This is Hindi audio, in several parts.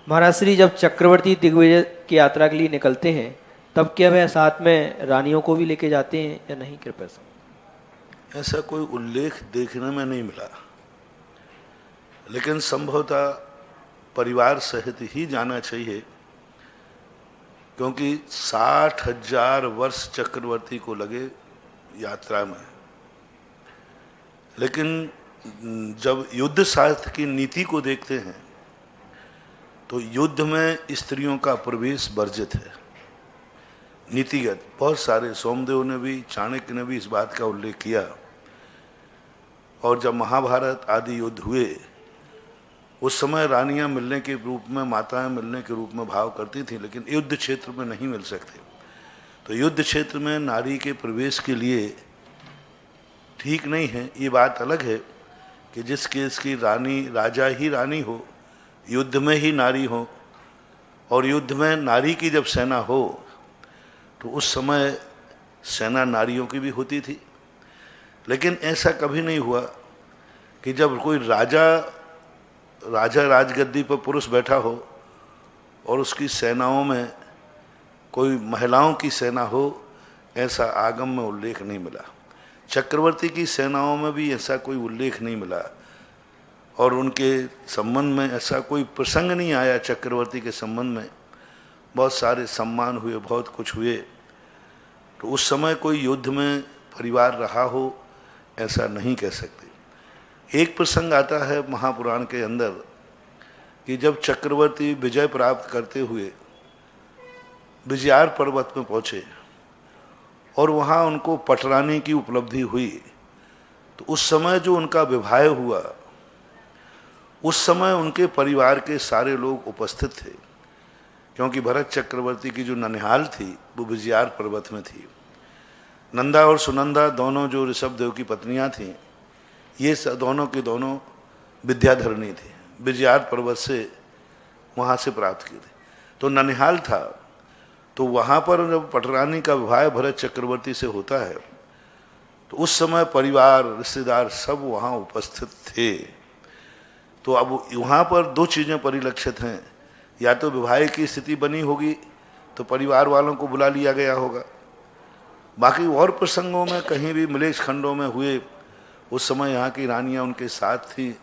महाराज श्री जब चक्रवर्ती दिग्विजय की यात्रा के लिए निकलते हैं तब क्या वह साथ में रानियों को भी लेके जाते हैं या नहीं? कृपया से ऐसा कोई उल्लेख देखने में नहीं मिला, लेकिन संभवतः परिवार सहित ही जाना चाहिए, क्योंकि 60,000 वर्ष चक्रवर्ती को लगे यात्रा में। लेकिन जब युद्ध शास्त्र की नीति को देखते हैं तो युद्ध में स्त्रियों का प्रवेश वर्जित है, नीतिगत। बहुत सारे, सोमदेव ने भी, चाणक्य ने भी इस बात का उल्लेख किया। और जब महाभारत आदि युद्ध हुए उस समय रानियां मिलने के रूप में, माताएं मिलने के रूप में भाव करती थीं, लेकिन युद्ध क्षेत्र में नहीं मिल सकते। तो युद्ध क्षेत्र में नारी के प्रवेश के लिए ठीक नहीं है। ये बात अलग है कि जिस केस की रानी, राजा ही रानी हो, युद्ध में ही नारी हो, और युद्ध में नारी की जब सेना हो तो उस समय सेना नारियों की भी होती थी। लेकिन ऐसा कभी नहीं हुआ कि जब कोई राजा राजगद्दी पर पुरुष बैठा हो और उसकी सेनाओं में कोई महिलाओं की सेना हो, ऐसा आगम में उल्लेख नहीं मिला। चक्रवर्ती की सेनाओं में भी ऐसा कोई उल्लेख नहीं मिला, और उनके संबंध में ऐसा कोई प्रसंग नहीं आया। चक्रवर्ती के संबंध में बहुत सारे सम्मान हुए, बहुत कुछ हुए, तो उस समय कोई युद्ध में परिवार रहा हो ऐसा नहीं कह सकते। एक प्रसंग आता है महापुराण के अंदर कि जब चक्रवर्ती विजय प्राप्त करते हुए विजयार पर्वत में पहुँचे और वहाँ उनको पटरानी की उपलब्धि हुई, तो उस समय जो उनका विवाह हुआ, उस समय उनके परिवार के सारे लोग उपस्थित थे, क्योंकि भरत चक्रवर्ती की जो ननिहाल थी वो विजयार पर्वत में थी। नंदा और सुनंदा दोनों जो ऋषभदेव की पत्नियां थीं, ये दोनों की दोनों विद्याधरणी थी, विजयार पर्वत से वहाँ से प्राप्त की थी। तो ननिहाल था, तो वहाँ पर जब पटरानी का विवाह भरत चक्रवर्ती से होता है तो उस समय परिवार, रिश्तेदार सब वहाँ उपस्थित थे। तो अब वहाँ पर दो चीज़ें परिलक्षित हैं, या तो विवाह की स्थिति बनी होगी तो परिवार वालों को बुला लिया गया होगा, बाकी और प्रसंगों में कहीं भी मिलेश खंडों में हुए उस समय यहाँ की रानियाँ उनके साथ थी,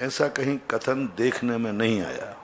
ऐसा कहीं कथन देखने में नहीं आया।